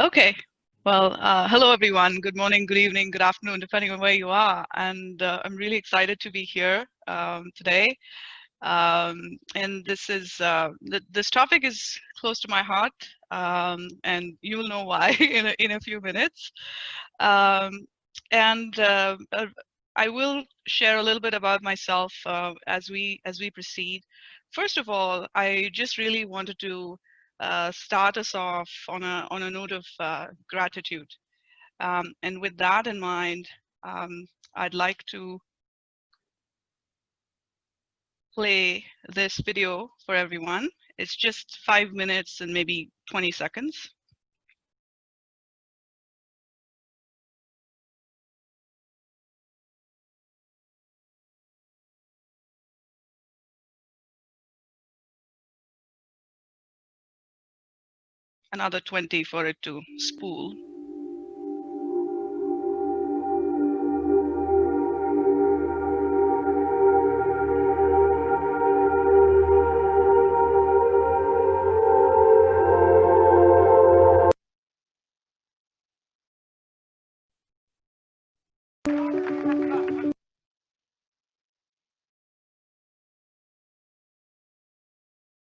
Okay. Well, hello everyone. Good morning, good evening, good afternoon, depending on where you are. And I'm really excited to be here today. And this topic is close to my heart, and you will know why in a few minutes. Um, and I will share a little bit about myself as we proceed. First of all, I just really wanted to start us off on a note of gratitude. And with that in mind, I'd like to play this video for everyone. It's just 5 minutes and maybe 20 seconds. Another 20 for it to spool.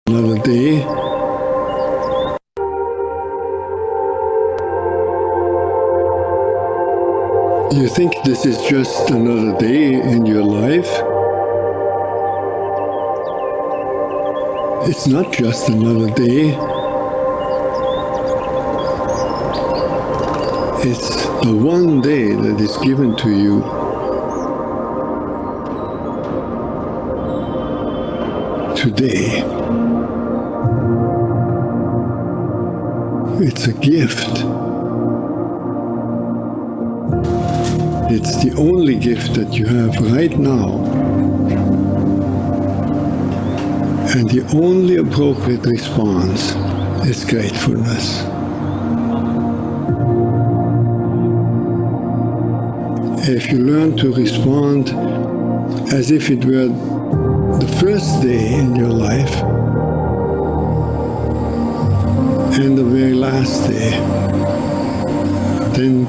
Another day. You think this is just another day in your life? It's not just another day. It's a one day that is given to you. Today. It's a gift. It's the only gift that you have right now. And the only appropriate response is gratefulness. If you learn to respond as if it were the first day in your life and the very last day, then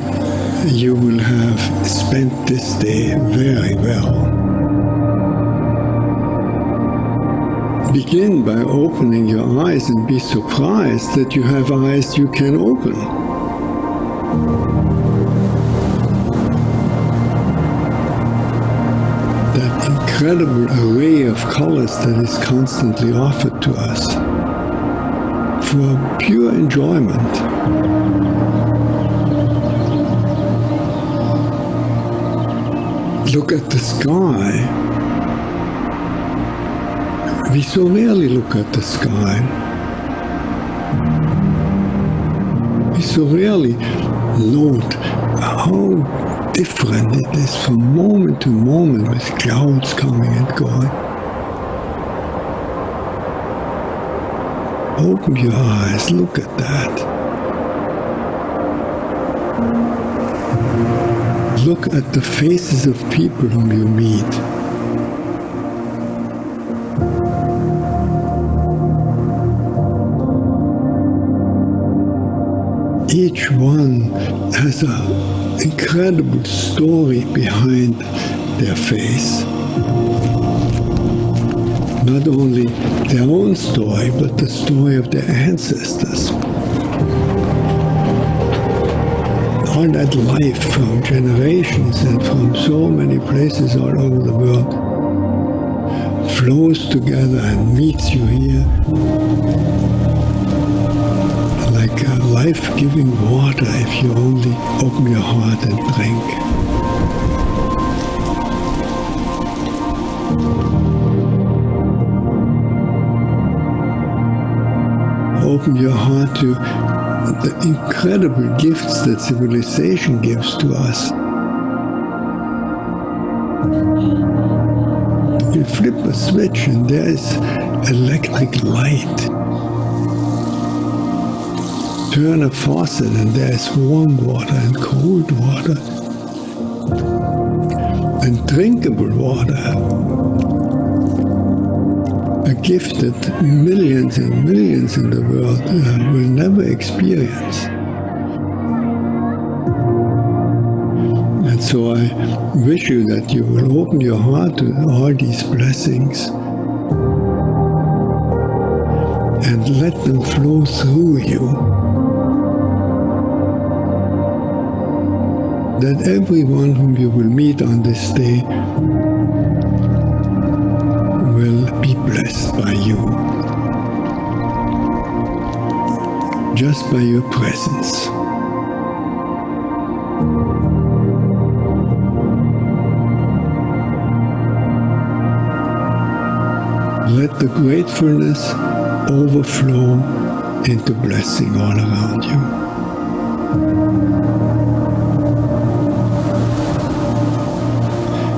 you will have spent this day very well. Begin by opening your eyes and be surprised that you have eyes you can open. That incredible array of colors that is constantly offered to us for pure enjoyment. Look at the sky. We so rarely look at the sky. We so rarely note how different it is from moment to moment with clouds coming and going. Open your eyes, look at that. Look at the faces of people whom you meet. Each one has an incredible story behind their face. Not only their own story, but the story of their ancestors. All that life from generations and from so many places all over the world flows together and meets you here like a life-giving water if you only open your heart and drink. Open your heart to the incredible gifts that civilization gives to us. You flip a switch and there is electric light. Turn a faucet and there is warm water and cold water and drinkable water. A gift that millions and millions in the world will never experience. And so I wish you that you will open your heart to all these blessings and let them flow through you. That everyone whom you will meet on this day will be blessed by you, just by your presence. Let the gratefulness overflow into blessing all around you.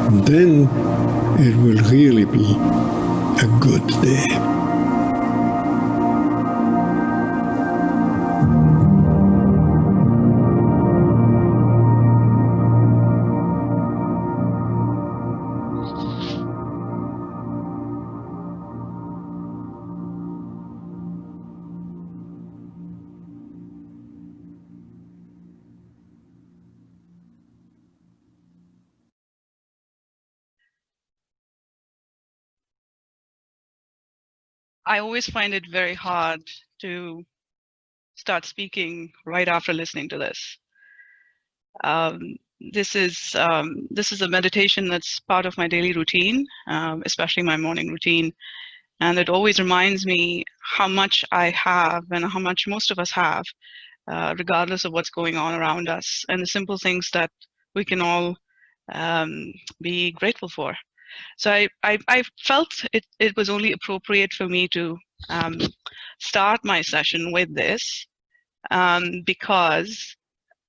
And then it will really be a good day. I always find it very hard to start speaking right after listening to this. This is a meditation that's part of my daily routine, especially my morning routine, and it always reminds me how much I have and how much most of us have, regardless of what's going on around us, and the simple things that we can all be grateful for. So I felt it was only appropriate for me to start my session with this, because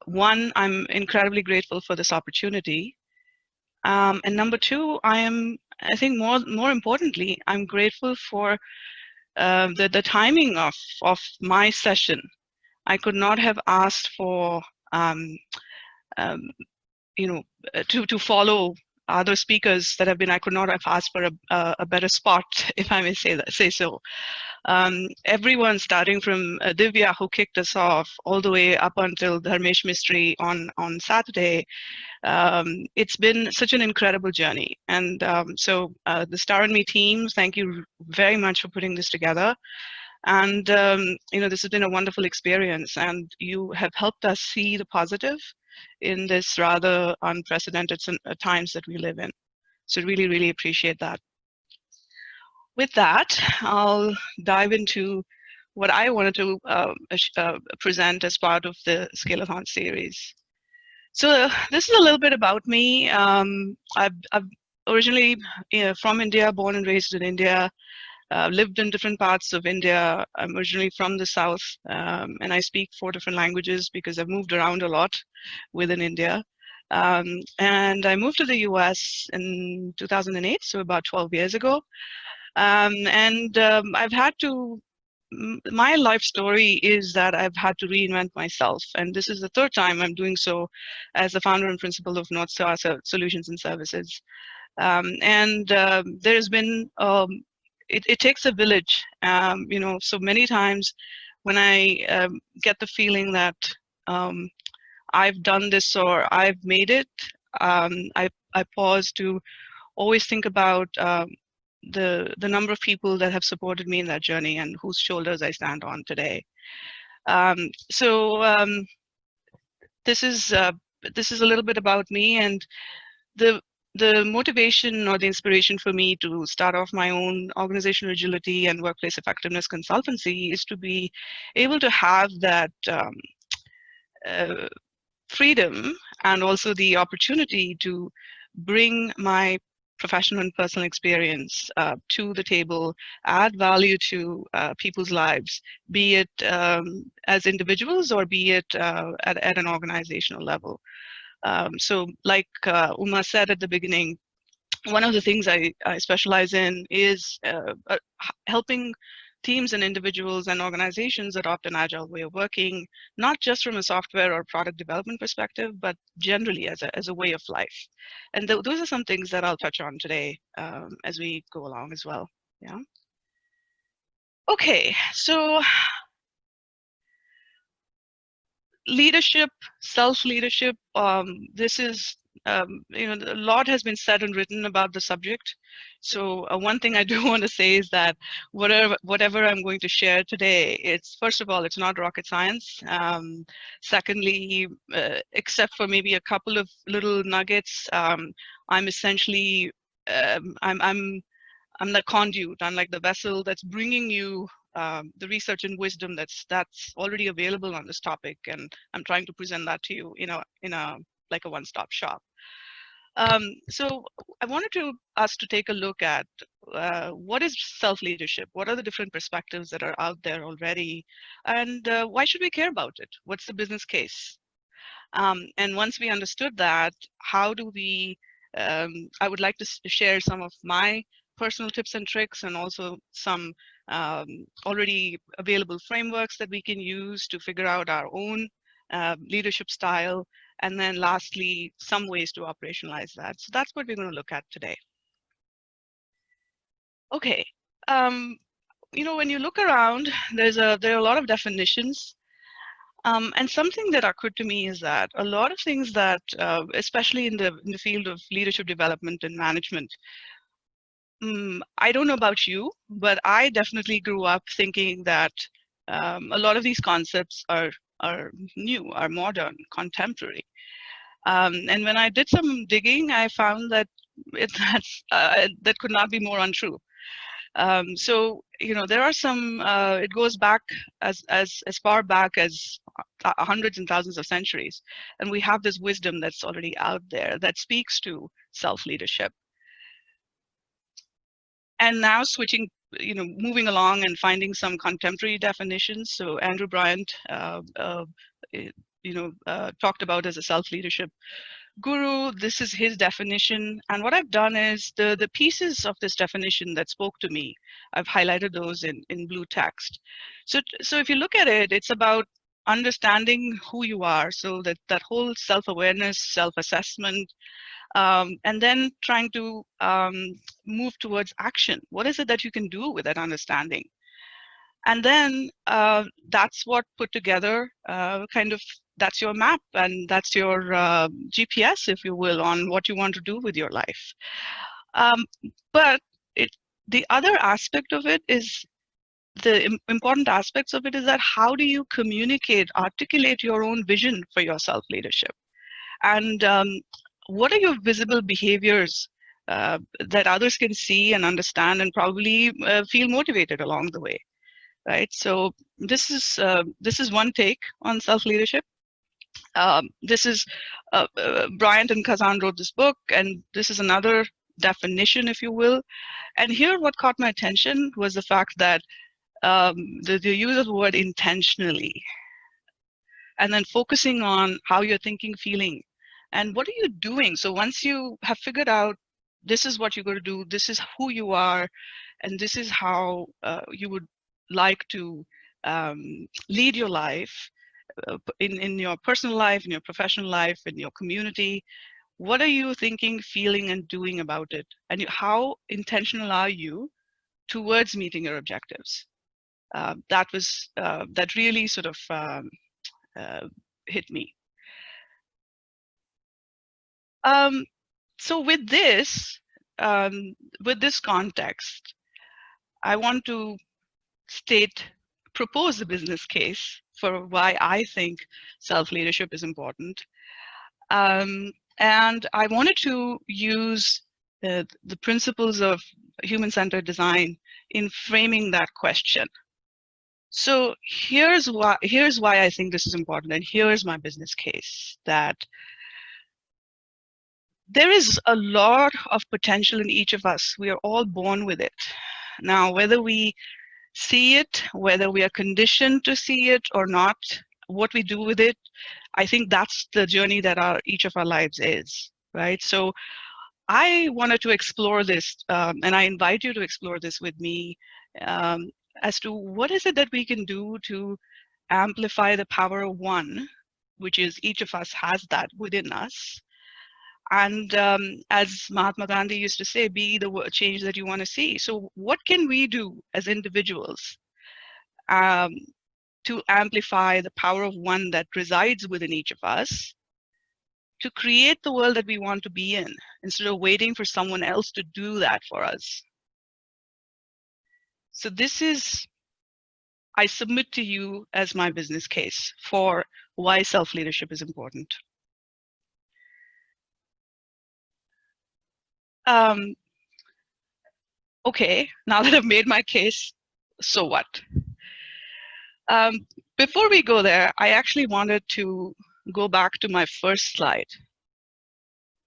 one, I'm incredibly grateful for this opportunity, and number two, I think more importantly, I'm grateful for the timing of my session. I could not have asked for um, um, to follow other speakers that have been. I could not have asked for a better spot, if I may say so. Everyone, starting from Divya, who kicked us off, all the way up until Dharmesh Mistry on Saturday. It's been such an incredible journey. And so the Star and Me team, thank you very much for putting this together. And this has been a wonderful experience, and you have helped us see the positive in this rather unprecedented times that we live in. So really, really appreciate that. With that, I'll dive into what I wanted to present as part of the Scale-a-thon series. So this is a little bit about me. I've originally from India, born and raised in India. Lived in different parts of India. I'm originally from the south, and I speak 4 different languages because I've moved around a lot within India. And I moved to the US in 2008, so about 12 years ago. I've had to, my life story is that I've had to reinvent myself. And this is the 3rd time I'm doing so as the founder and principal of North Star Solutions and Services. There's been, it takes a village, so many times when I get the feeling that I've done this or I've made it, I pause to always think about the number of people that have supported me in that journey and whose shoulders I stand on today. This is a little bit about me, and the motivation or the inspiration for me to start off my own organizational agility and workplace effectiveness consultancy is to be able to have that freedom and also the opportunity to bring my professional and personal experience to the table, add value to people's lives, be it as individuals or be it at an organizational level. So like Uma said at the beginning, one of the things I specialize in is helping teams and individuals and organizations adopt an agile way of working, not just from a software or product development perspective, but generally as a way of life. And those are some things that I'll touch on today as we go along as well. Yeah. Okay, so leadership, self-leadership, this is a lot has been said and written about the subject. So one thing I do want to say is that whatever I'm going to share today, it's first of all, it's not rocket science. Secondly, except for maybe a couple of little nuggets, I'm essentially I'm the conduit. I'm like the vessel that's bringing you the research and wisdom that's already available on this topic, and I'm trying to present that to you, in a like a one-stop shop. So I wanted us to take a look at what is self-leadership? What are the different perspectives that are out there already? And why should we care about it? What's the business case? And once we understood that, how do we, I would like to share some of my personal tips and tricks, and also some already available frameworks that we can use to figure out our own leadership style. And then lastly, some ways to operationalize that. So that's what we're going to look at today. Okay. When you look around, there are a lot of definitions. And something that occurred to me is that a lot of things that, especially in the field of leadership development and management, I don't know about you, but I definitely grew up thinking that a lot of these concepts are new, are modern, contemporary. And when I did some digging, I found that that could not be more untrue. So there are some. It goes back as far back as hundreds and thousands of centuries, and we have this wisdom that's already out there that speaks to self-leadership. And now switching, moving along and finding some contemporary definitions. So Andrew Bryant, talked about as a self-leadership guru. This is his definition. And what I've done is the pieces of this definition that spoke to me, I've highlighted those in blue text. So if you look at it, it's about understanding who you are. So that whole self-awareness, self-assessment, and then trying to move towards action. What is it that you can do with that understanding? And then that's what put together that's your map, and that's your GPS, if you will, on what you want to do with your life. But the other aspect of it is, the important aspects of it is that how do you communicate, articulate your own vision for your self-leadership? And what are your visible behaviors that others can see and understand and probably feel motivated along the way? Right. So this is one take on self-leadership. This is Bryant and Kazan wrote this book, and this is another definition, if you will. And here, what caught my attention was the fact that the use of the word intentionally, and then focusing on how you're thinking, feeling, and what are you doing. So once you have figured out this is what you're going to do, this is who you are, and this is how you would like to lead your life, in your personal life, in your professional life, in your community. What are you thinking, feeling, and doing about it? And how intentional are you towards meeting your objectives? That really sort of hit me. So with this context, I want to propose the business case for why I think self-leadership is important. And I wanted to use the principles of human-centered design in framing that question. So here's why I think this is important, and here's my business case, that there is a lot of potential in each of us. We are all born with it. Now, whether we see it, whether we are conditioned to see it or not, what we do with it, I think that's the journey that each of our lives is, right? So I wanted to explore this, and I invite you to explore this with me, as to what is it that we can do to amplify the power of one, which is each of us has that within us. And as Mahatma Gandhi used to say, be the change that you want to see. So what can we do as individuals to amplify the power of one that resides within each of us, to create the world that we want to be in instead of waiting for someone else to do that for us. So this is, I submit to you as my business case for why self-leadership is important. Okay, now that I've made my case, so what? Before we go there, I actually wanted to go back to my first slide,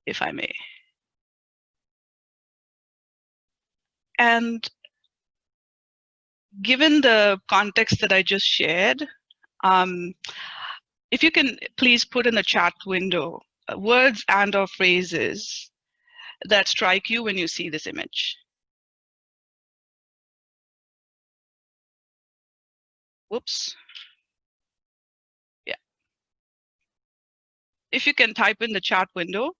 if I may. And given the context that I just shared, if you can please put in the chat window words and or phrases that strike you when you see this image. Whoops. Yeah. If you can type in the chat window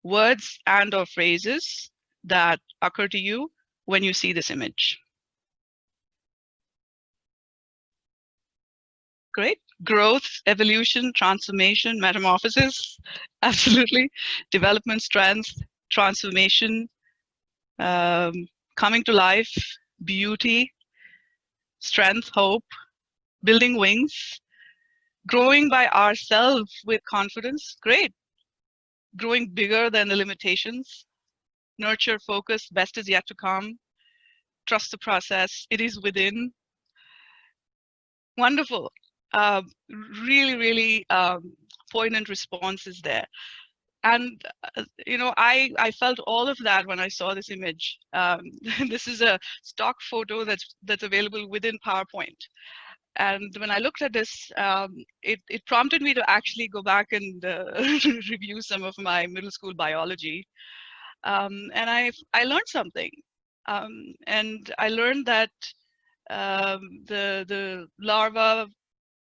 words and or phrases that occur to you when you see this image. Great. Growth, evolution, transformation, metamorphosis, absolutely. Development, strength, transformation, coming to life, beauty, strength, hope, building wings, growing by ourselves with confidence. Great. Growing bigger than the limitations, nurture, focus, best is yet to come, trust the process, it is within. Wonderful. Really, really poignant responses there. And you know, I felt all of that when I saw this image. This is a stock photo that's available within PowerPoint. And when I looked at this, it prompted me to actually go back and review some of my middle school biology. And I learned something. And I learned that the larva,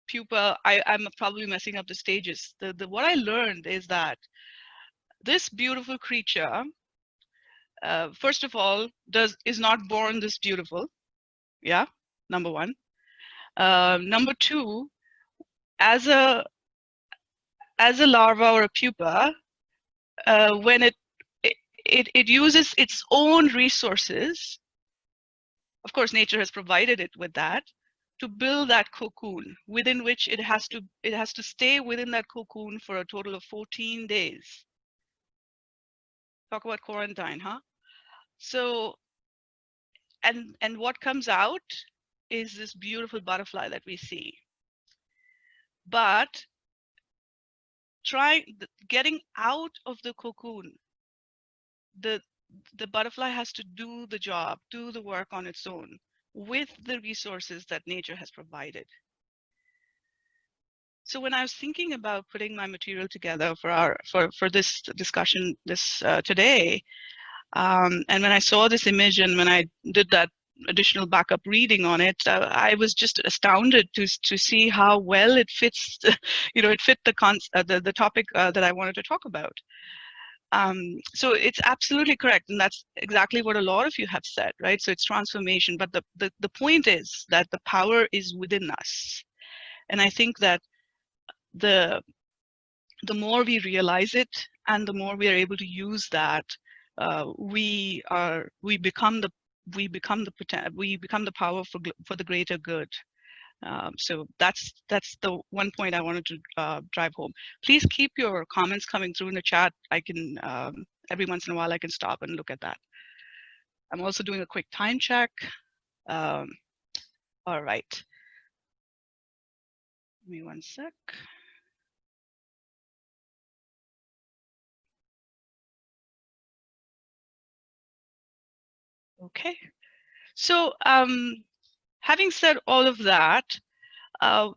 pupa, I'm probably messing up the stages. What I learned is that this beautiful creature, first of all, is not born this beautiful. Yeah, number one. Number two, as a larva or a pupa, when it uses its own resources, of course nature has provided it with that, to build that cocoon within which it has to stay within that cocoon for a total of 14 days. Talk about quarantine, huh? So and what comes out is this beautiful butterfly that we see. But getting out of the cocoon, the butterfly has to do the job, do the work on its own with the resources that nature has provided. So when I was thinking about putting my material together for this discussion today, and when I saw this image and when I did that additional backup reading on it, I was just astounded to see how well it fits. You know, it fit the topic that I wanted to talk about. So it's absolutely correct, and that's exactly what a lot of you have said, right? So it's transformation, but the point is that the power is within us, and I think that the more we realize it and the more we are able to use that, we become the power for the greater good. So that's the one point I wanted to drive home. Please keep your comments coming through in the chat. I can every once in a while I can stop and look at that. I'm also doing a quick time check. All right. Give me one sec. Okay. So having said all of that, one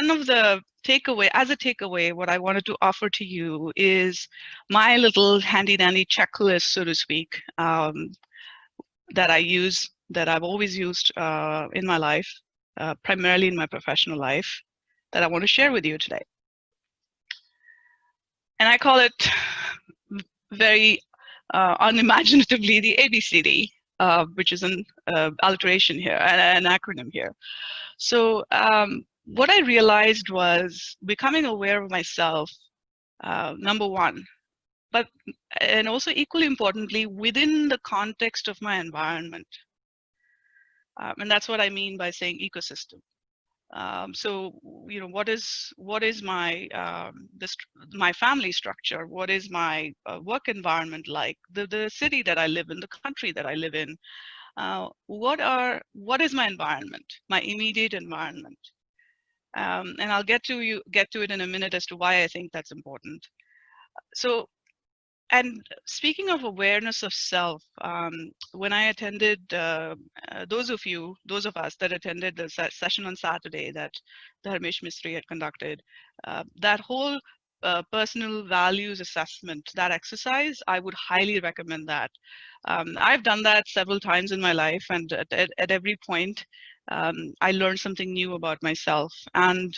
of the takeaway, what I wanted to offer to you is my little handy dandy checklist, so to speak, that I've always used in my life, primarily in my professional life, that I want to share with you today. And I call it very unimaginatively the ABCD, which is an alliteration here, an acronym here. So what I realized was becoming aware of myself number one. And also equally importantly, within the context of my environment. And that's what I mean by saying ecosystem. So, what is my my family structure? What is my work environment like? The city that I live in, the country that I live in. What is my environment? My immediate environment. And I'll get to it in a minute as to why I think that's important. So, and speaking of awareness of self, when I attended, those of us that attended the session on Saturday that Dharmesh Mistry had conducted, that whole personal values assessment, that exercise, I would highly recommend that. I've done that several times in my life, and at every point, I learned something new about myself. And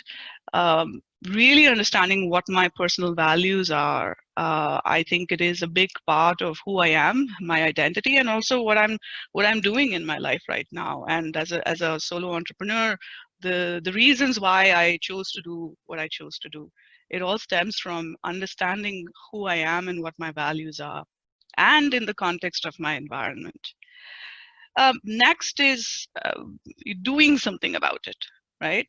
really understanding what my personal values are, I think it is a big part of who I am, my identity, and also what I'm doing in my life right now. And as a solo entrepreneur, the reasons why I chose to do what I chose to do, it all stems from understanding who I am and what my values are, and in the context of my environment. Next is doing something about it, right?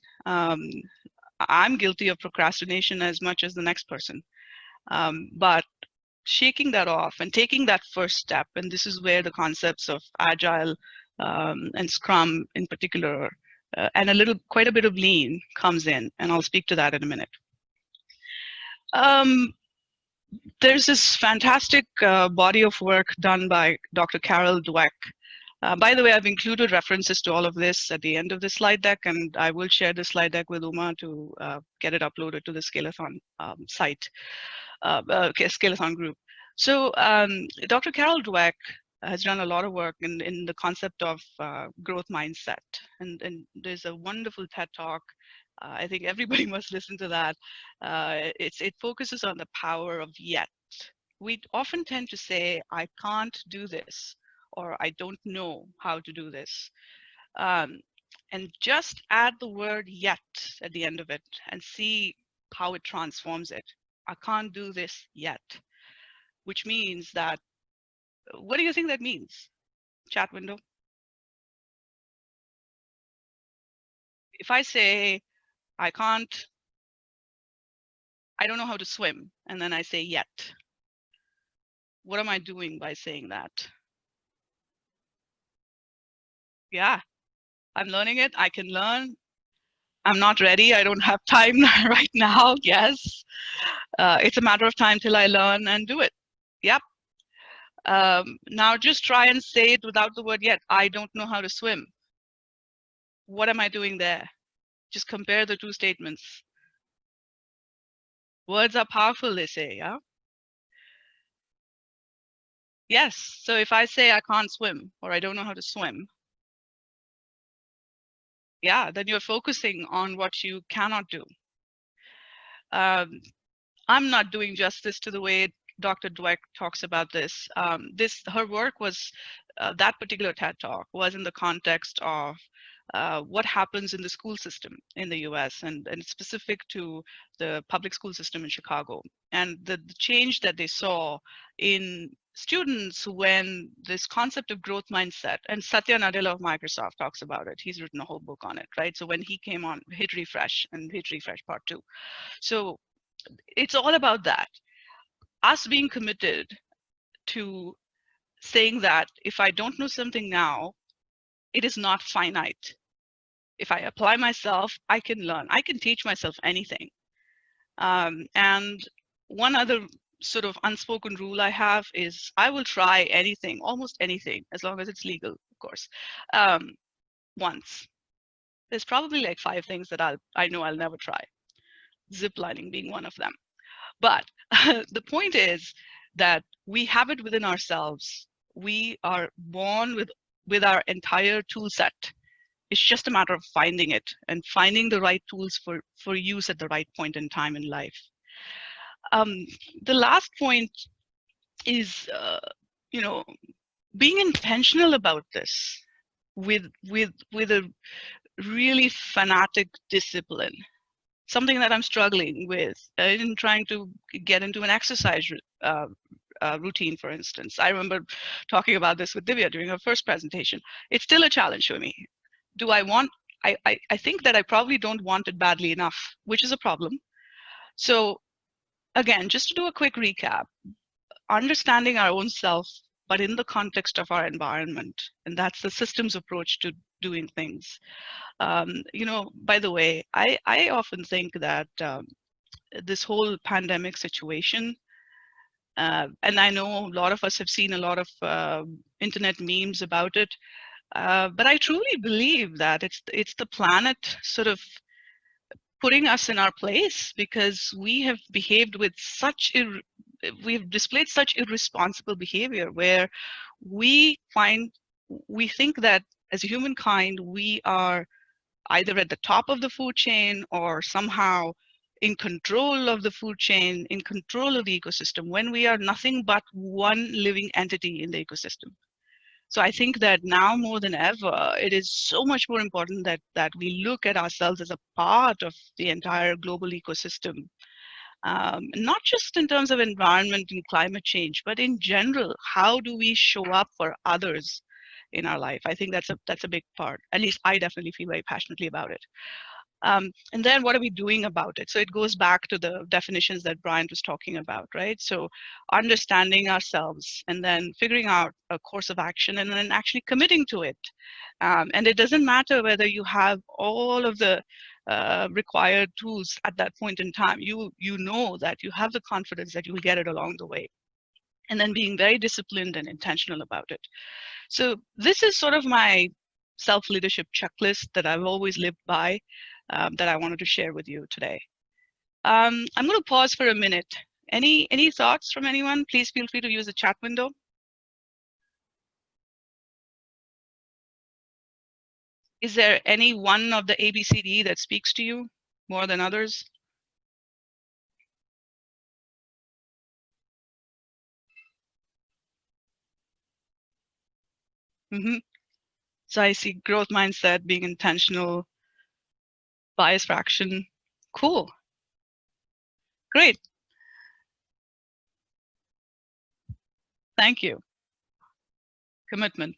I'm guilty of procrastination as much as the next person. But shaking that off and taking that first step, and this is where the concepts of agile and Scrum in particular, and quite a bit of lean comes in, and I'll speak to that in a minute. There's this fantastic body of work done by Dr. Carol Dweck. By the way, I've included references to all of this at the end of the slide deck, and I will share the slide deck with Uma to get it uploaded to the Scale-a-thon site, Scale-a-thon group. So Dr. Carol Dweck has done a lot of work in the concept of growth mindset. And there's a wonderful TED Talk. I think everybody must listen to that. It focuses on the power of yet. We often tend to say, I can't do this, or I don't know how to do this. And just add the word yet at the end of it and see how it transforms it. I can't do this yet, which means that, what do you think that means? Chat window. If I say, I don't know how to swim, and then I say yet, what am I doing by saying that? Yeah, I'm learning it. I can learn. I'm not ready. I don't have time right now. Yes. It's a matter of time till I learn and do it. Yep. Now just try and say it without the word yet. I don't know how to swim. What am I doing there? Just compare the two statements. Words are powerful, they say, yeah? Yes, so if I say I can't swim or I don't know how to swim, yeah, then you're focusing on what you cannot do. I'm not doing justice to the way Dr. Dweck talks about this. Her work was, that particular TED Talk was in the context of what happens in the school system in the US, and specific to the public school system in Chicago, and the change that they saw in students when this concept of growth mindset, and Satya Nadella of Microsoft talks about it. He's written a whole book on it, right? So when he came on, hit refresh and hit refresh part 2. So it's all about that. Us being committed to saying that if I don't know something now, it is not finite. If I apply myself, I can learn. I can teach myself anything. And one other sort of unspoken rule I have is I will try anything, almost anything, as long as it's legal, of course, once. There's probably like 5 things that I know I'll never try. Ziplining being one of them. But the point is that we have it within ourselves. We are born with our entire tool set. It's just a matter of finding it and finding the right tools for use at the right point in time in life. The last point is, being intentional about this with a really fanatic discipline. something that I'm struggling with in trying to get into an exercise routine, for instance. I remember talking about this with Divya during her first presentation. It's still a challenge for me. Do I want, I think that I probably don't want it badly enough, which is a problem. So again, just to do a quick recap, understanding our own self, but in the context of our environment. And that's the systems approach to doing things. By the way, I often think that this whole pandemic situation, and I know a lot of us have seen a lot of internet memes about it, but I truly believe that it's the planet sort of putting us in our place, because we have behaved with we've displayed such irresponsible behavior where we think that as humankind we are either at the top of the food chain or somehow in control of the food chain, in control of the ecosystem, when we are nothing but one living entity in the ecosystem. So I think that now more than ever, it is so much more important that we look at ourselves as a part of the entire global ecosystem, not just in terms of environment and climate change, but in general, how do we show up for others in our life? I think that's a big part. At least I definitely feel very passionately about it. And then what are we doing about it? So it goes back to the definitions that Brian was talking about, right? So understanding ourselves and then figuring out a course of action and then actually committing to it. And it doesn't matter whether you have all of the required tools at that point in time. You know that you have the confidence that you'll get it along the way. And then being very disciplined and intentional about it. So this is sort of my self-leadership checklist that I've always lived by, that I wanted to share with you today. I'm going to pause for a minute. Any thoughts from anyone? Please feel free to use the chat window. Is there any one of the ABCD that speaks to you more than others? Mm-hmm. So I see growth mindset, being intentional, bias fraction. Cool. Great. Thank you. Commitment.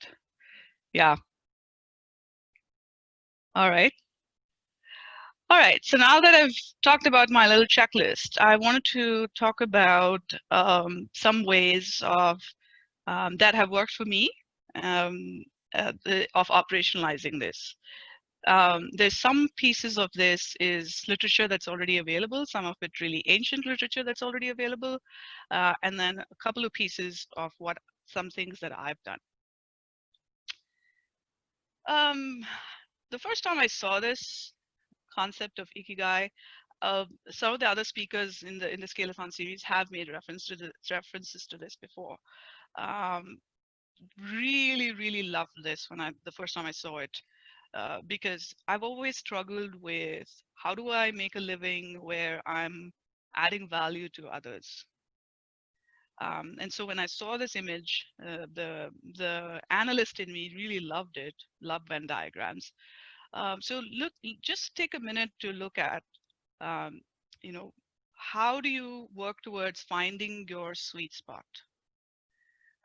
Yeah. All right. All right. So now that I've talked about my little checklist, I wanted to talk about some ways of that have worked for me, of operationalizing this. There's some pieces of this is literature that's already available, some of it really ancient literature that's already available, and then a couple of pieces of some things that I've done. The first time I saw this concept of Ikigai, some of the other speakers in the Scale-a-thon series have made references to this before. Really loved this the first time I saw it, because I've always struggled with how do I make a living where I'm adding value to others. And so when I saw this image, the analyst in me really loved it, loved Venn diagrams. So just take a minute to look at, you know, how do you work towards finding your sweet spot?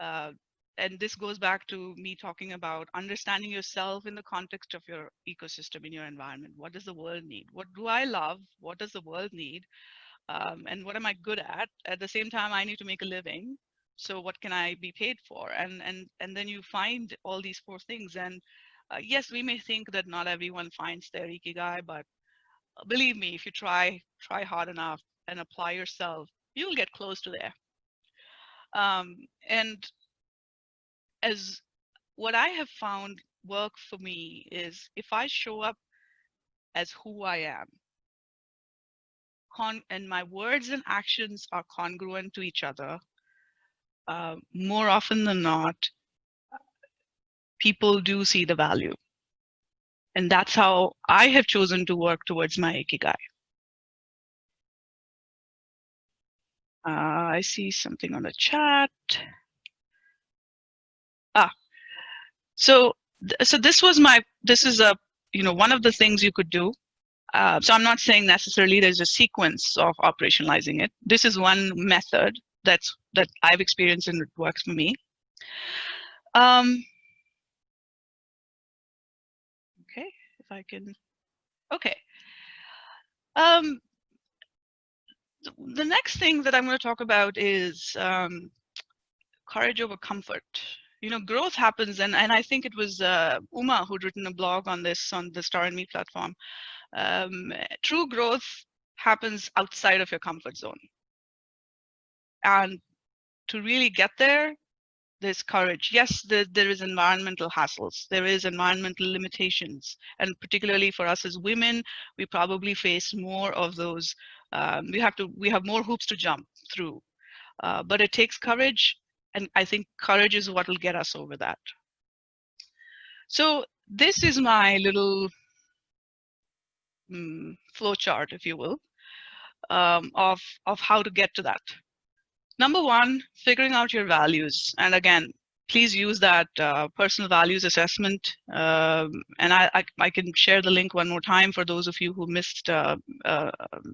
And this goes back to me talking about understanding yourself in the context of your ecosystem, in your environment. What does the world need? What do I love? What does the world need? And what am I good at? At the same time, I need to make a living. So what can I be paid for? And then you find all these four things. And yes, we may think that not everyone finds their ikigai, but believe me, if you try hard enough and apply yourself, you'll get close to there. And as what I have found work for me is if I show up as who I am, and my words and actions are congruent to each other, more often than not, people do see the value. And that's how I have chosen to work towards my ikigai. I see something on the chat. So this is one of the things you could do. So I'm not saying necessarily there's a sequence of operationalizing it. This is one method that I've experienced and it works for me. Okay, if I can. Okay. The next thing that I'm going to talk about is courage over comfort. You know, growth happens, and I think it was Uma who'd written a blog on this on the Star and Me platform. True growth happens outside of your comfort zone. And to really get there, there's courage. Yes, there is environmental hassles. There is environmental limitations. And particularly for us as women, we probably face more of those. We have more hoops to jump through. But it takes courage. And I think courage is what will get us over that. So this is my little flow chart, if you will, of how to get to that. Number one, figuring out your values. And again, please use that personal values assessment. And I can share the link one more time for those of you who missed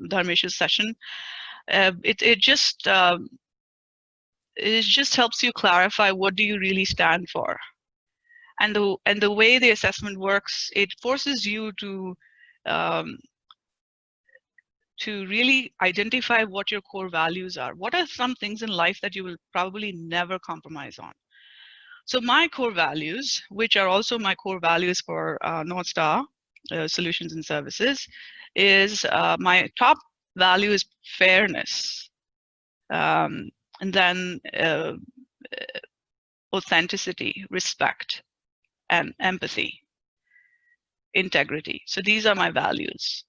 Dharmesh's session. It just helps you clarify what do you really stand for. And the way the assessment works, it forces you to really identify what your core values are. What are some things in life that you will probably never compromise on? So my core values, which are also my core values for North Star Solutions and Services, is my top value is fairness, and then authenticity, respect, and empathy, integrity. So these are my values.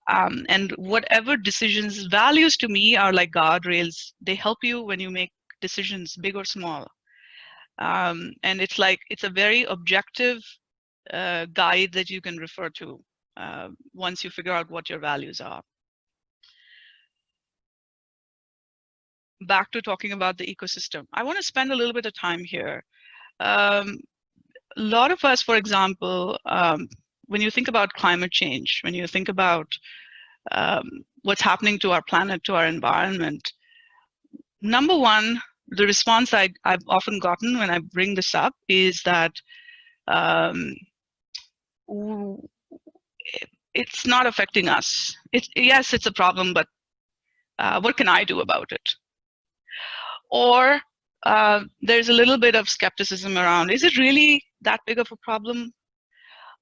And whatever decisions, values to me are like guardrails. They help you when you make decisions, big or small. And it's a very objective guide that you can refer to once you figure out what your values are. Back to talking about the ecosystem. I want to spend a little bit of time here. A lot of us, for example, when you think about climate change, when you think about what's happening to our planet, to our environment, number one, the response I've often gotten when I bring this up is that it's not affecting us. Yes, it's a problem, but what can I do about it? Or there's a little bit of skepticism around, is it really that big of a problem?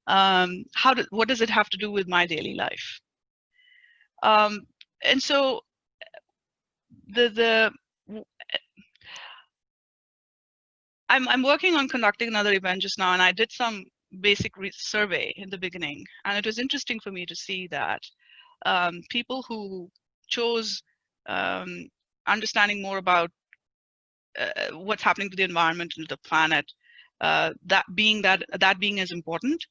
What does it have to do with my daily life? And so I'm working on conducting another event just now, and I did some basic survey in the beginning, and it was interesting for me to see that people who chose understanding more about what's happening to the environment and the planet, that being as important,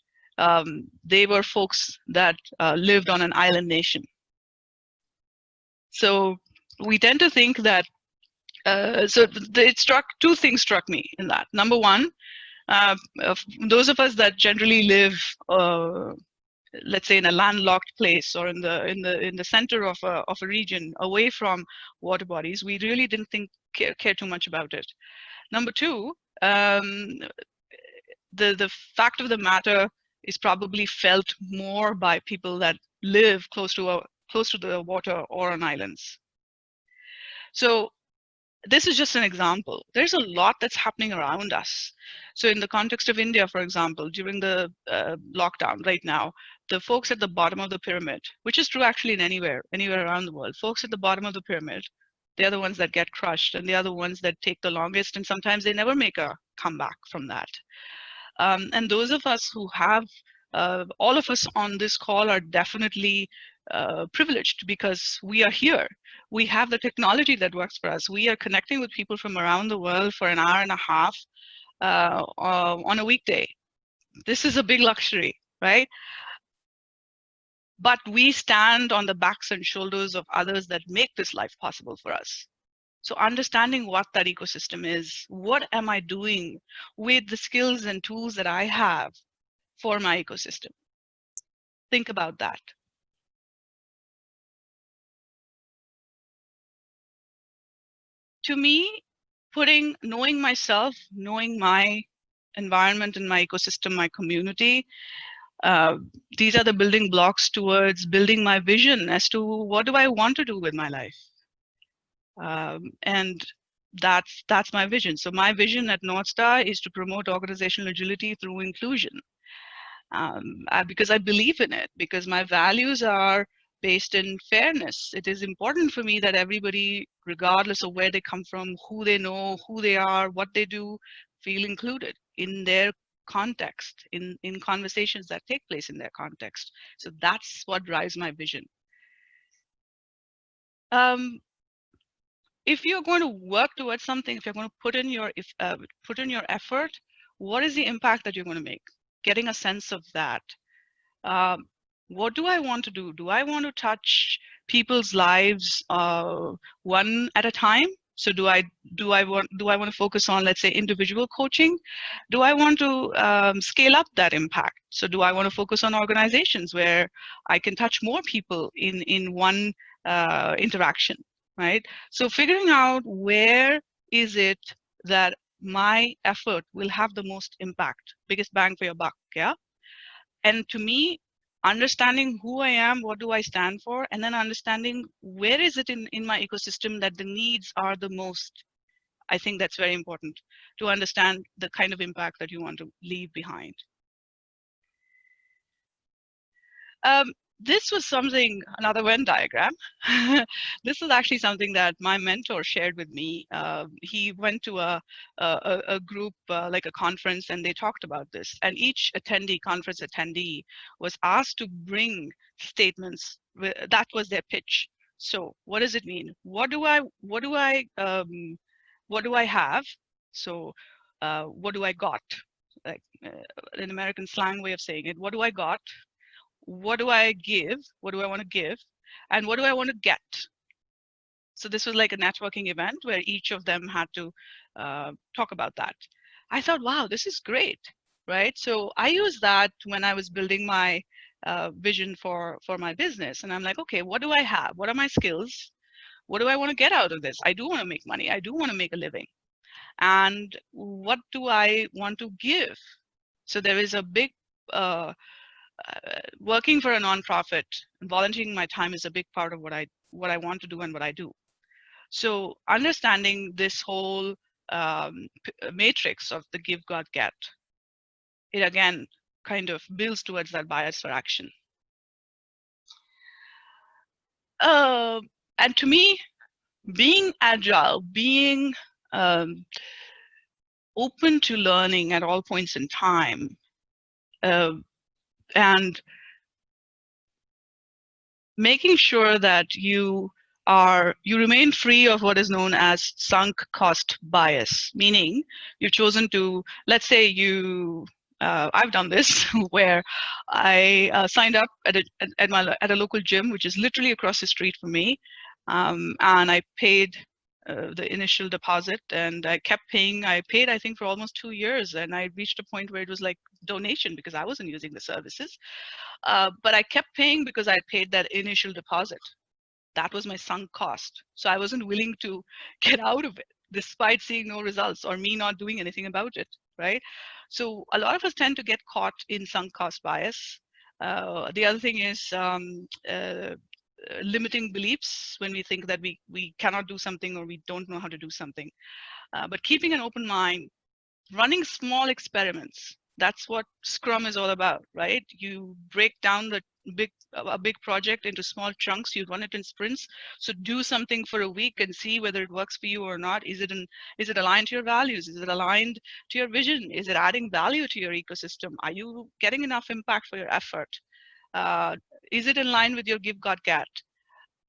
they were folks that lived on an island nation. So we tend to think that. Two things struck me in that. Number one, those of us that generally live, let's say, in a landlocked place or in the center of a region away from water bodies, we really didn't care too much about it. Number two, the fact of the matter is probably felt more by people that live close to the water or on islands. So this is just an example. There's a lot that's happening around us. So in the context of India, for example, during the lockdown right now, the folks at the bottom of the pyramid, which is true actually in anywhere around the world, folks at the bottom of the pyramid, they're the ones that get crushed, and they are the ones that take the longest, and sometimes they never make a comeback from that. And those of us who have, all of us on this call are definitely privileged because we are here. We have the technology that works for us. We are connecting with people from around the world for an hour and a half on a weekday. This is a big luxury, right? But we stand on the backs and shoulders of others that make this life possible for us. So understanding what that ecosystem is, what am I doing with the skills and tools that I have for my ecosystem? Think about that. to me, knowing myself, knowing my environment and my ecosystem, my community, uh, these are the building blocks towards building my vision as to what do I want to do with my life. And that's my vision. So my vision at North Star is to promote organizational agility through inclusion, because I believe in it, because my values are based in fairness. It is important for me that everybody, regardless of where they come from, who they know, who they are, what they do, feel included in their context, in conversations that take place in their context. So that's what drives my vision. If you're going to work towards something, if you're going to put in your effort, what is the impact that you're going to make? Getting a sense of that. What do I want to do? Do I want to touch people's lives one at a time? So do I want to focus on, let's say, individual coaching? Do I want to scale up that impact? So do I want to focus on organizations where I can touch more people in one interaction, right? So figuring out where is it that my effort will have the most impact, biggest bang for your buck, yeah? And to me, understanding who I am, what do I stand for, and then understanding where is it in my ecosystem that the needs are the most. I think that's very important to understand the kind of impact that you want to leave behind. This was something, another Venn diagram. This is actually something that my mentor shared with me. He went to a group, like a conference, and they talked about this. And each conference attendee, was asked to bring statements. That was their pitch. So what does it mean? What do I have? So what do I got? Like an American slang way of saying it. What do I got? What do I give? What do I want to give? And what do I want to get? So this was like a networking event where each of them had to talk about that. I thought, wow, this is great, right? So I used that when I was building my vision for my business. And I'm like, okay, what do I have? What are my skills? What do I want to get out of this? I do want to make money. I do want to make a living. And what do I want to give? So there is a big working for a nonprofit, volunteering my time is a big part of what I want to do and what I do. So understanding this whole matrix of the give, God, get, it again kind of builds towards that bias for action. And to me, being agile, being open to learning at all points in time, and making sure that you remain free of what is known as sunk cost bias, meaning you've chosen to, let's say I've done this where I signed up at a local gym, which is literally across the street from me, and I paid the initial deposit, and I kept paying. I paid, I think, for almost 2 years, and I reached a point where it was like donation because I wasn't using the services. But I kept paying because I paid that initial deposit. That was my sunk cost. So I wasn't willing to get out of it despite seeing no results or me not doing anything about it, right? So a lot of us tend to get caught in sunk cost bias. The other thing is limiting beliefs when we think that we cannot do something or we don't know how to do something. But keeping an open mind, running small experiments, that's what Scrum is all about, right? You break down a big project into small chunks, you run it in sprints. So do something for a week and see whether it works for you or not. Is it aligned to your values? Is it aligned to your vision? Is it adding value to your ecosystem? Are you getting enough impact for your effort? Is it in line with your give, God, get?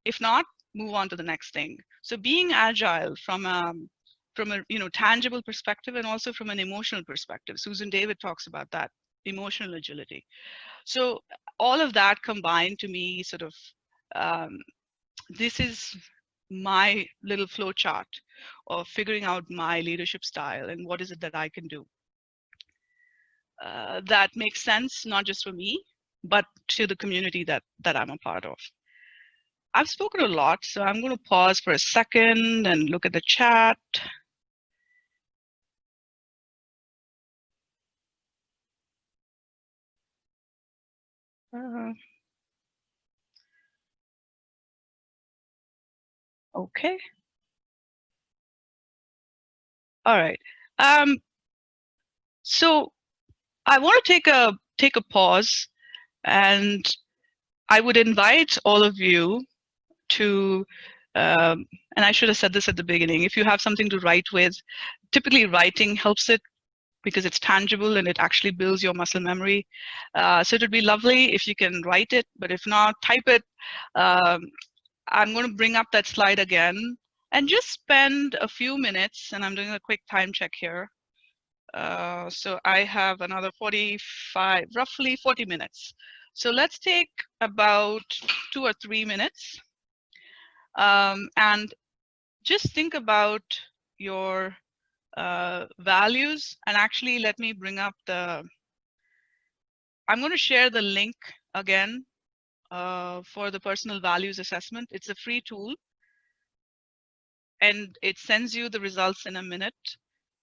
If not, move on to the next thing. So being agile from a tangible perspective and also from an emotional perspective. Susan David talks about that, emotional agility. So all of that combined, to me, sort of this is my little flow chart of figuring out my leadership style and what is it that I can do that makes sense, not just for me, but to the community that I'm a part of. I've spoken a lot, so I'm going to pause for a second and look at the chat. Okay. All right. So I want to take a pause, and I would invite all of you to, and I should have said this at the beginning, if you have something to write with, typically writing helps it because it's tangible and it actually builds your muscle memory. So it would be lovely if you can write it, but if not, type it. Um, I'm going to bring up that slide again and just spend a few minutes, and I'm doing a quick time check here. So I have another 45, roughly 40 minutes. So let's take about 2 or 3 minutes and just think about your values. And actually, let me bring up I'm going to share the link again for the personal values assessment. It's a free tool and it sends you the results in a minute.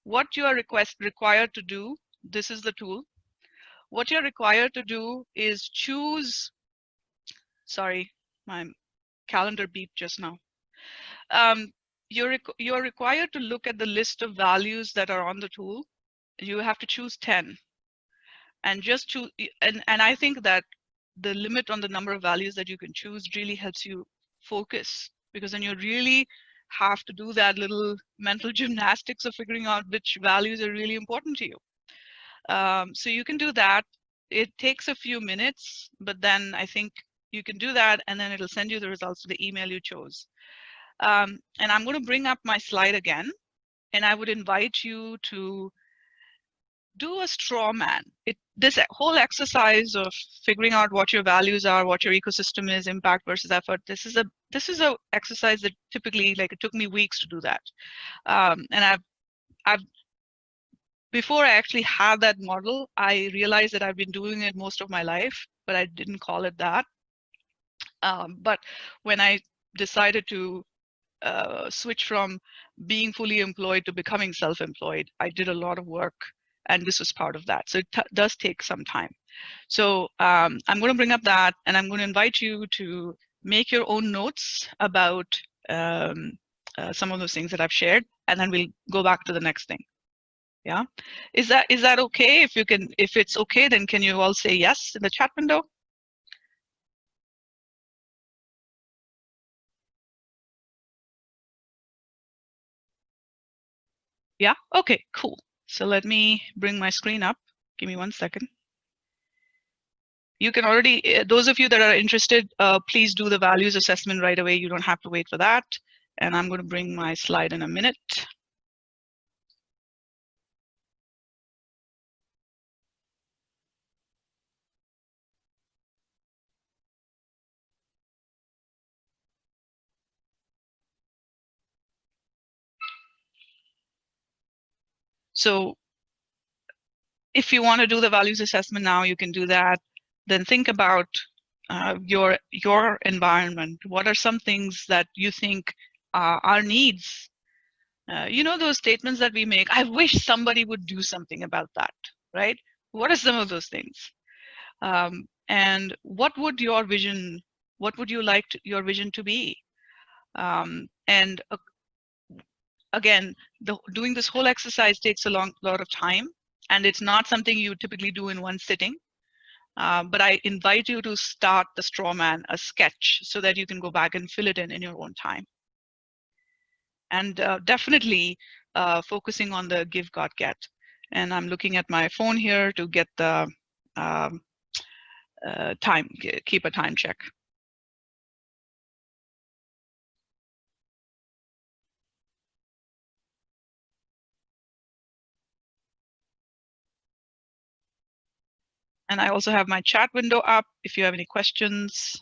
What you are required to do, this is the tool. What you're required to do is choose, sorry, my calendar beeped just now. You're required to look at the list of values that are on the tool. You have to choose 10 and just choose, and I think that the limit on the number of values that you can choose really helps you focus, because then you really have to do that little mental gymnastics of figuring out which values are really important to you. So you can do that. It takes a few minutes, but then I think you can do that and then it'll send you the results to the email you chose. And I'm going to bring up my slide again, and I would invite you to do a straw man. This whole exercise of figuring out what your values are, what your ecosystem is, impact versus effort. This is a exercise that typically, like, it took me weeks to do that. And I've before I actually had that model, I realized that I've been doing it most of my life, but I didn't call it that. But when I decided to switch from being fully employed to becoming self-employed, I did a lot of work, and this was part of that. So it does take some time. So I'm going to bring up that, and I'm going to invite you to make your own notes about some of those things that I've shared, and then we'll go back to the next thing. Yeah, is that okay? If it's okay, then can you all say yes in the chat window? Yeah, okay, cool. So let me bring my screen up. Give me 1 second. You can already, those of you that are interested, please do the values assessment right away. You don't have to wait for that. And I'm going to bring my slide in a minute. So if you want to do the values assessment now, you can do that. Then think about your environment. What are some things that you think are needs? You know those statements that we make, I wish somebody would do something about that, right? What are some of those things? And what would your vision, what would you like your vision to be? And again, doing this whole exercise takes a lot of time, and it's not something you typically do in one sitting. But I invite you to start the straw man, a sketch, so that you can go back and fill it in your own time. And definitely focusing on the give, God, get. And I'm looking at my phone here to get the time, keep a time check. And I also have my chat window up if you have any questions.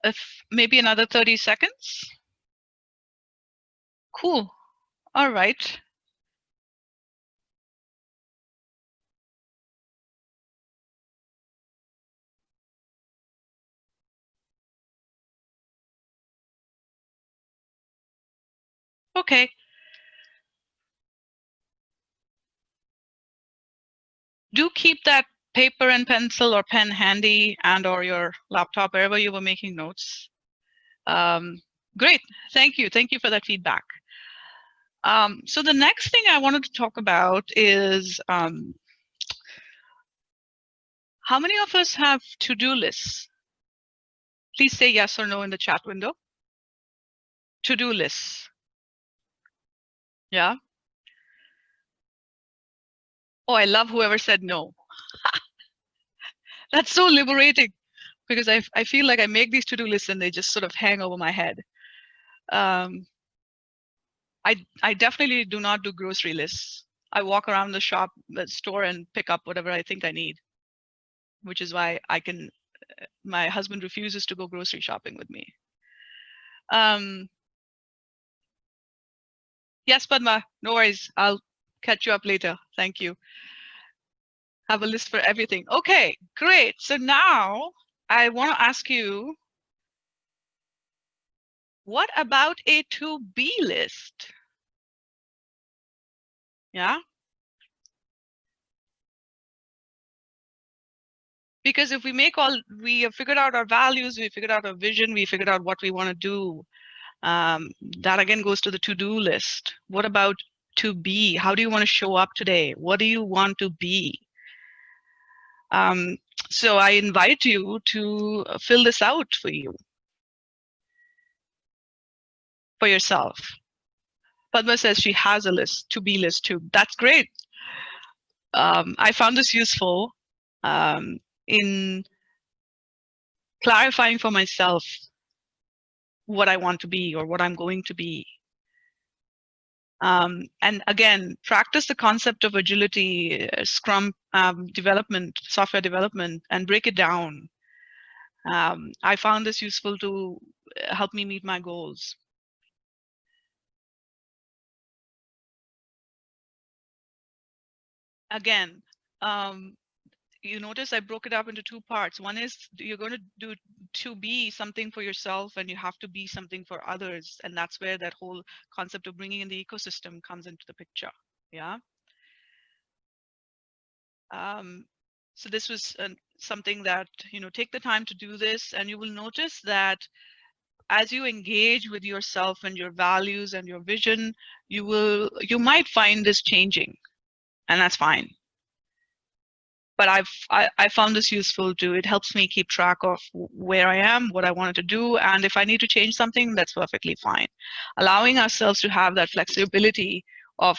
If maybe another 30 seconds. Cool. All right. Okay. Do keep that paper and pencil or pen handy, and or your laptop, wherever you were making notes. Great. Thank you. Thank you for that feedback. So the next thing I wanted to talk about is how many of us have to-do lists? Please say yes or no in the chat window. To-do lists. Yeah. Oh, I love whoever said no. That's so liberating, because I feel like I make these to-do lists and they just sort of hang over my head. Um, I definitely do not do grocery lists. I walk around the store and pick up whatever I think I need, which is why my husband refuses to go grocery shopping with me. Yes, Padma, no worries. I'll catch you up later. Thank you. Have a list for everything. Okay, great. So now I want to ask you, what about a to-be list? Yeah. Because if we have figured out our values, we figured out our vision, we figured out what we want to do. That again goes to the to-do list. What about to be? How do you want to show up today? What do you want to be? So I invite you to fill this out for yourself. Padma says she has a list, to-be list too. That's great. I found this useful in clarifying for myself what I want to be or what I'm going to be. And again, practice the concept of agility, Scrum development, software development, and break it down. I found this useful to help me meet my goals. Again, you notice I broke it up into two parts. One is you're going to do to be something for yourself, and you have to be something for others. And that's where that whole concept of bringing in the ecosystem comes into the picture. Yeah. So this was something that, take the time to do this, and you will notice that as you engage with yourself and your values and your vision, you might find this changing, and that's fine. But I found this useful too. It helps me keep track of where I am, what I wanted to do, and if I need to change something, that's perfectly fine. Allowing ourselves to have that flexibility of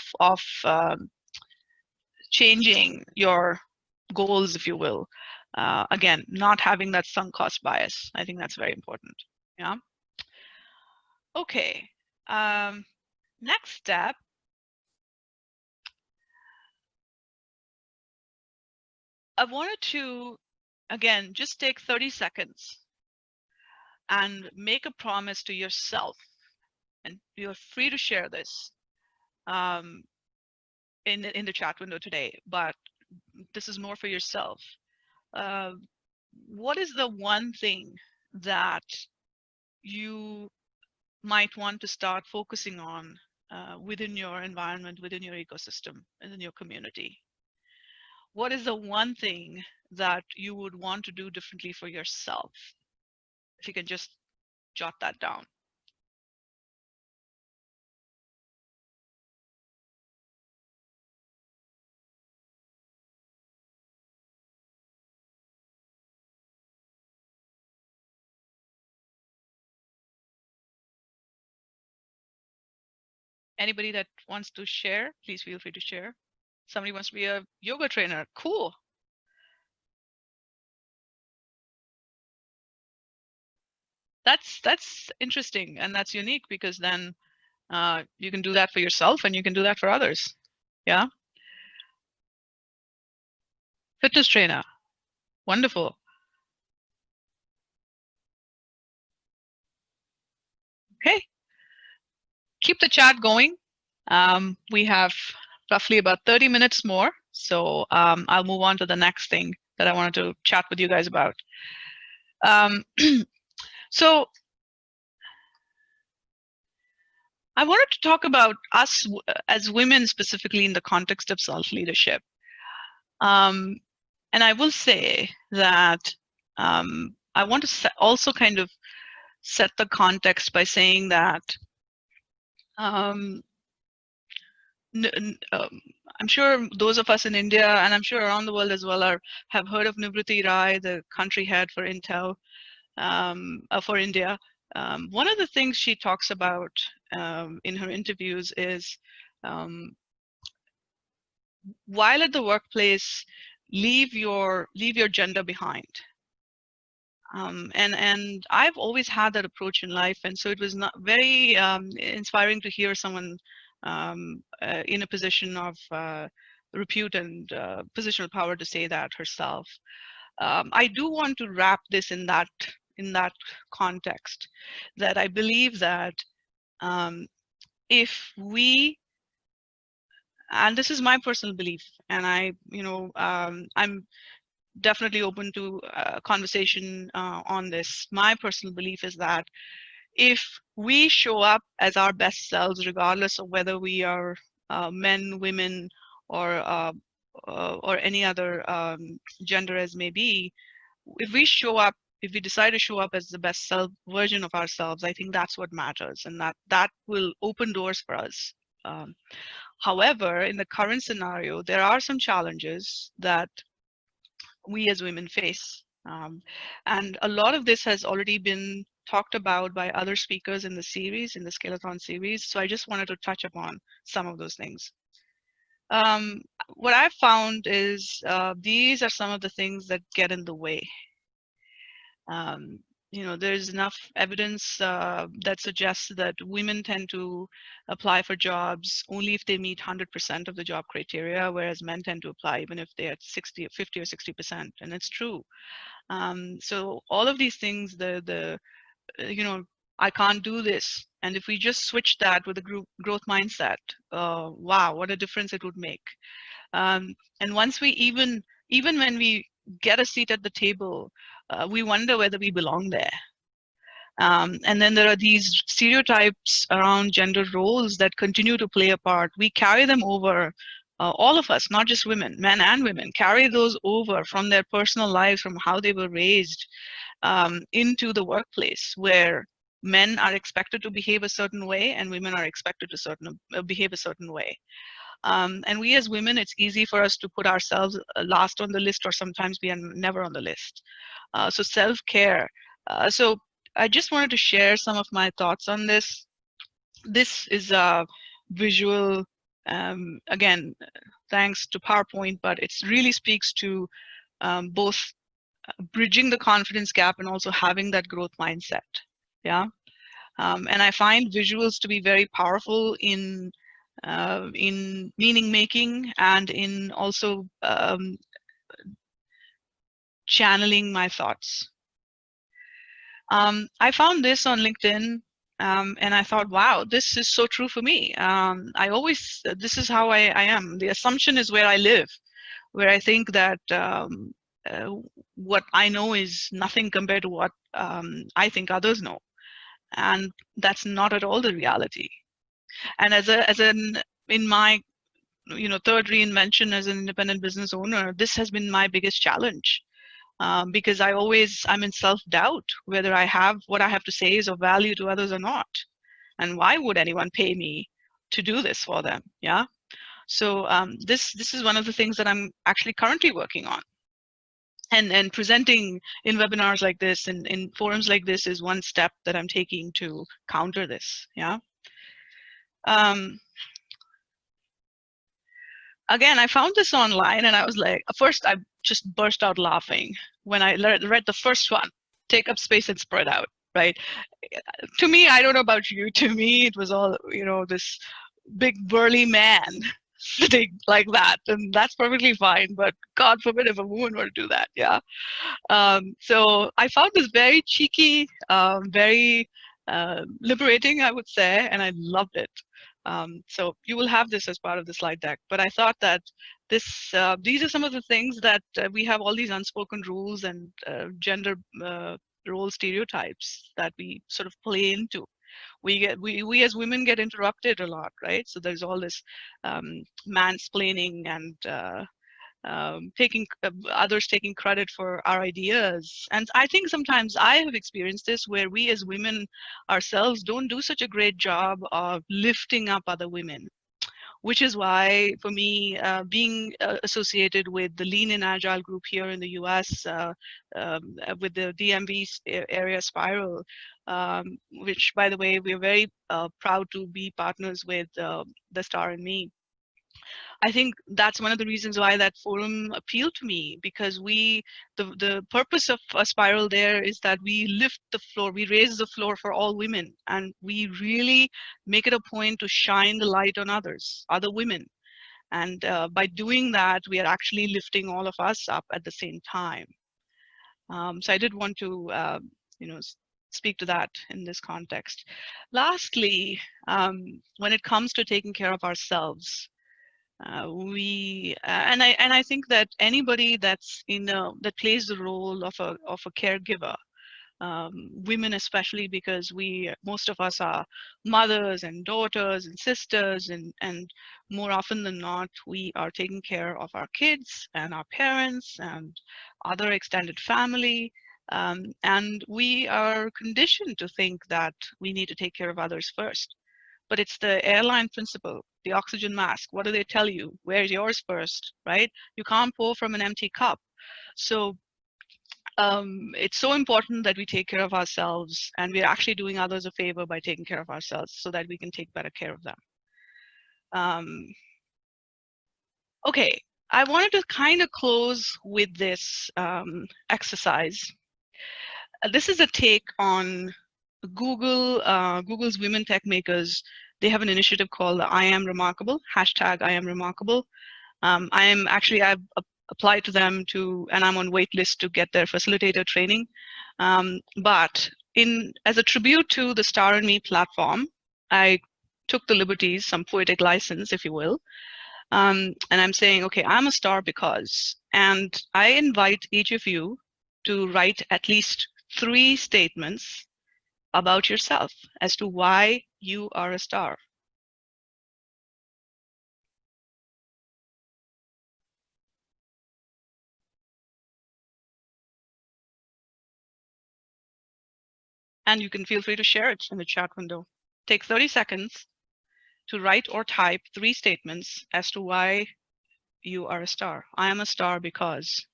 changing your goals, if you will. Again, not having that sunk cost bias. I think that's very important. Yeah. Okay. Next step. I wanted to, again, just take 30 seconds and make a promise to yourself. And you're free to share this in the chat window today, but this is more for yourself. What is the one thing that you might want to start focusing on within your environment, within your ecosystem, and in your community? What is the one thing that you would want to do differently for yourself? If you can just jot that down. Anybody that wants to share, please feel free to share. Somebody wants to be a yoga trainer. Cool. That's interesting, and that's unique, because then you can do that for yourself and you can do that for others. Yeah. Fitness trainer. Wonderful. Okay, keep the chat going. We have roughly about 30 minutes more, so I'll move on to the next thing that I wanted to chat with you guys about. Um, so I wanted to talk about us as women, specifically in the context of self-leadership. And I will say that I want to also kind of set the context by saying that um, I'm sure those of us in India, and I'm sure around the world as well, have heard of Nivriti Rai, the country head for Intel for India. One of the things she talks about in her interviews is while at the workplace, leave your gender behind. And I've always had that approach in life, and so it was not very inspiring to hear someone in a position of repute and positional power to say that herself. I do want to wrap this in that context, that I believe that if we, and this is my personal belief, and I'm definitely open to conversation on this. My personal belief is that if we show up as our best selves, regardless of whether we are men, women, or any other gender as may be, if we show up, if we decide to show up as the best self version of ourselves, I think that's what matters, and that will open doors for us. However, in the current scenario, there are some challenges that we as women face. And a lot of this has already been talked about by other speakers in the series, in the Scale-a-thon series. So I just wanted to touch upon some of those things. What I've found is these are some of the things that get in the way. There's enough evidence that suggests that women tend to apply for jobs only if they meet 100% of the job criteria, whereas men tend to apply even if they're at 60, 50 or 60%, and it's true. So all of these things, I can't do this, and if we just switch that with a growth mindset, wow, what a difference it would make. And once we even when we get a seat at the table, we wonder whether we belong there. And then there are these stereotypes around gender roles that continue to play a part. We carry them over, all of us, not just women, men and women, carry those over from their personal lives, from how they were raised, into the workplace, where men are expected to behave a certain way and women are expected to behave a certain way. And we as women, it's easy for us to put ourselves last on the list, or sometimes we are never on the list. So self-care. So I just wanted to share some of my thoughts on this. This is a visual, again, thanks to PowerPoint, but it really speaks to both bridging the confidence gap and also having that growth mindset. Yeah. And I find visuals to be very powerful in meaning making and in also channeling my thoughts. I found this on LinkedIn, and I thought, wow, this is so true for me. This is how I am. The assumption is where I live, where I think that what I know is nothing compared to what I think others know. And that's not at all the reality. And in my third reinvention as an independent business owner, this has been my biggest challenge. Because I'm in self-doubt whether what I have to say is of value to others or not. And why would anyone pay me to do this for them? Yeah. So this is one of the things that I'm actually currently working on. And presenting in webinars like this and in forums like this is one step that I'm taking to counter this. Yeah. Again, I found this online, and I was like, first I just burst out laughing when I read the first one, take up space and spread out, right? To me, I don't know about you, to me, it was all, this big burly man sitting like that, and that's perfectly fine, but God forbid if a woman were to do that, yeah? So I found this very cheeky, very liberating, I would say, and I loved it. So you will have this as part of the slide deck. But I thought that these are some of the things that we have all these unspoken rules and gender role stereotypes that we sort of play into. We as women get interrupted a lot, right? So there's all this mansplaining and taking others taking credit for our ideas. And I think sometimes I have experienced this where we as women ourselves don't do such a great job of lifting up other women, which is why for me being associated with the lean and agile group here in the US with the DMV area spiral, which by the way we're very proud to be partners with the Star and Me. I think that's one of the reasons why that forum appealed to me, because the purpose of a spiral there is that we lift the floor, we raise the floor for all women, and we really make it a point to shine the light on others, other women. And by doing that, we are actually lifting all of us up at the same time. So I did want to, speak to that in this context. Lastly, when it comes to taking care of ourselves, I think that anybody that's that plays the role of a caregiver, women especially, because most of us are mothers and daughters and sisters, and more often than not we are taking care of our kids and our parents and other extended family, and we are conditioned to think that we need to take care of others first. But it's the airline principle, the oxygen mask. What do they tell you? Where's yours first, right? You can't pour from an empty cup. So it's so important that we take care of ourselves, and we're actually doing others a favor by taking care of ourselves so that we can take better care of them. Okay, I wanted to kind of close with this exercise. This is a take on Google's Women Tech Makers. They have an initiative called I Am Remarkable, hashtag I Am Remarkable. I've applied to them and I'm on wait list to get their facilitator training. But as a tribute to the Star and Me platform, I took the liberties, some poetic license, if you will. And I'm saying, okay, I'm a star because, and I invite each of you to write at least 3 statements about yourself as to why you are a star. And you can feel free to share it in the chat window. Take 30 seconds to write or type 3 statements as to why you are a star. I am a star because.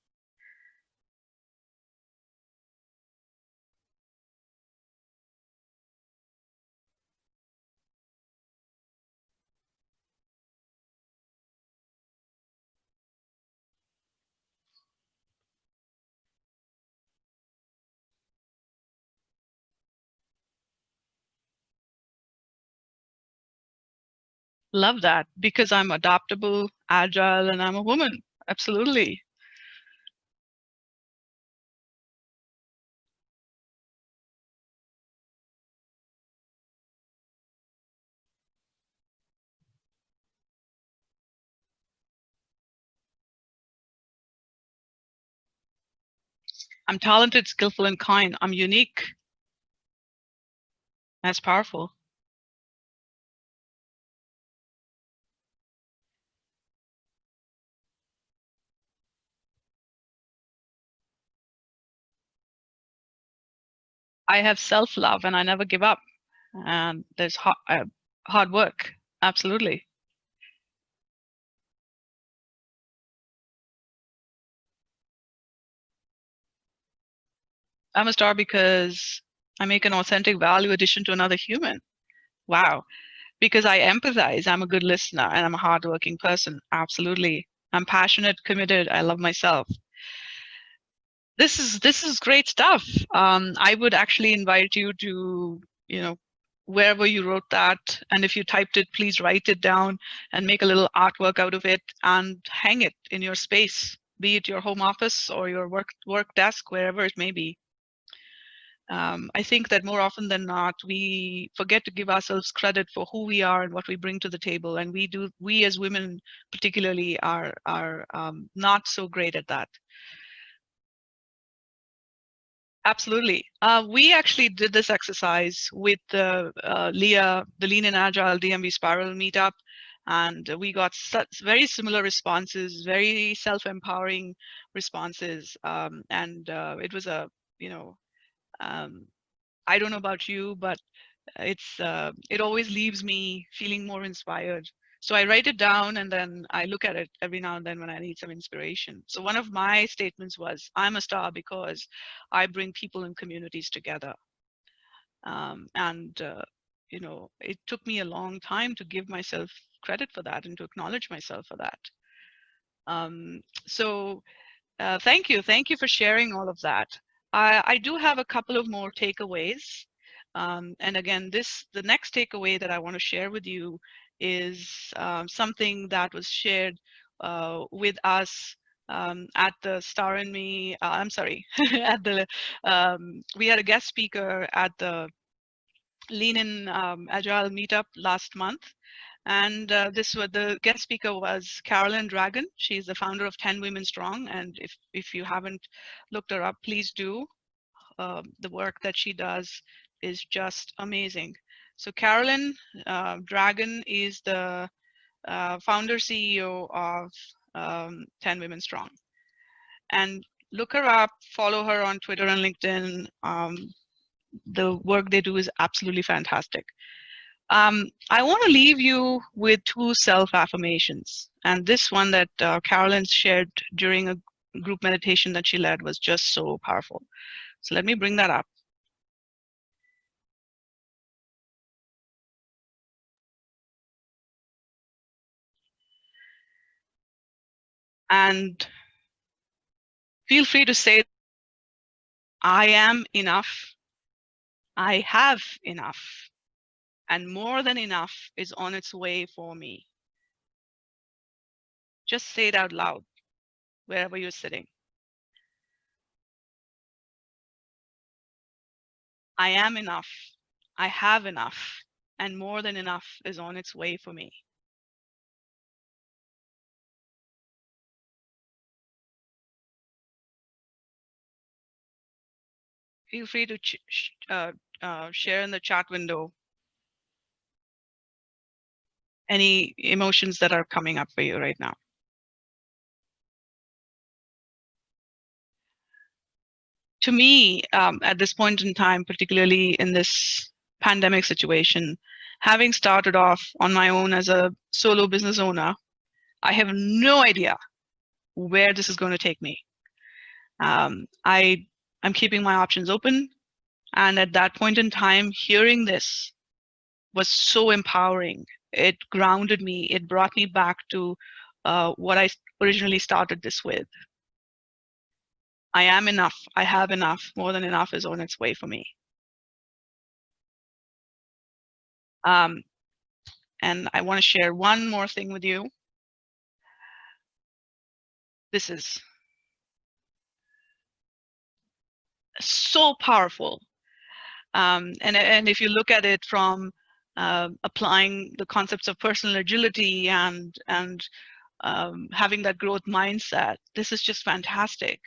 Love that, because I'm adaptable, agile, and I'm a woman. Absolutely. I'm talented, skillful, and kind. I'm unique. That's powerful. I have self-love and I never give up. And there's hard work. Absolutely. I'm a star because I make an authentic value addition to another human. Wow. Because I empathize. I'm a good listener and I'm a hardworking person. Absolutely. I'm passionate, committed. I love myself. This is great stuff. I would actually invite you to, wherever you wrote that, and if you typed it, please write it down and make a little artwork out of it and hang it in your space, be it your home office or your work desk, wherever it may be. I think that more often than not, we forget to give ourselves credit for who we are and what we bring to the table, and we as women particularly are not so great at that. Absolutely. We actually did this exercise with Leah, the Lean and Agile DMV Spiral meetup, and we got such very similar responses, very self-empowering responses, and it was a, you know, um, I don't know about you, but it always leaves me feeling more inspired. So I write it down and then I look at it every now and then when I need some inspiration. So one of my statements was, I'm a star because I bring people and communities together. And you know, it took me a long time to give myself credit for that and to acknowledge myself for that. So thank you. Thank you for sharing all of that. I do have a couple of more takeaways. And again, the next takeaway that I want to share with you is something that was shared with us at the Star and Me, I'm sorry, at the, we had a guest speaker at the Lean in Agile meetup last month. And the guest speaker was Carolyn Dragon. She's the founder of 10 Women Strong. And if you haven't looked her up, please do. The work that she does is just amazing. So Carolyn Dragon is the founder CEO of 10 Women Strong. And look her up, follow her on Twitter and LinkedIn. The work they do is absolutely fantastic. I want to leave you with 2 self-affirmations. And this one that Carolyn shared during a group meditation that she led was just so powerful. So let me bring that up. And feel free to say, I am enough, I have enough, and more than enough is on its way for me. Just say it out loud, wherever you're sitting. I am enough, I have enough, and more than enough is on its way for me. Feel free to share in the chat window any emotions that are coming up for you right now. To me, at this point in time, particularly in this pandemic situation, having started off on my own as a solo business owner, I have no idea where this is going to take me. I'm keeping my options open. And at that point in time, hearing this was so empowering. It grounded me. It brought me back to what I originally started this with. I am enough. I have enough. More than enough is on its way for me. And I want to share one more thing with you. This is so powerful. And if you look at it from applying the concepts of personal agility and having that growth mindset, this is just fantastic.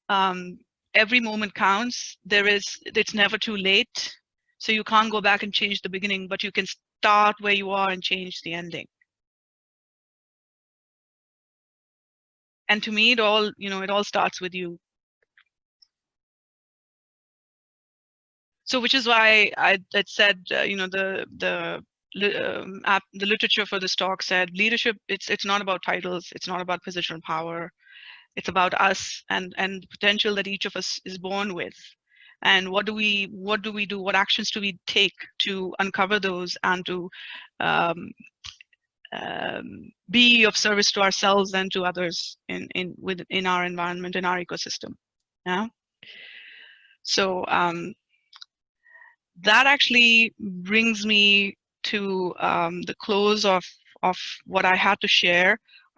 Every moment counts. It's never too late. So you can't go back and change the beginning, but you can start where you are and change the ending. And to me, it all starts with you. So, which is why I said, the literature for this talk said leadership. It's not about titles. It's not about positional power. It's about us and the potential that each of us is born with. And what do we do? What actions do we take to uncover those and to be of service to ourselves and to others in our environment, in our ecosystem? Yeah. So that actually brings me to the close of what I had to share.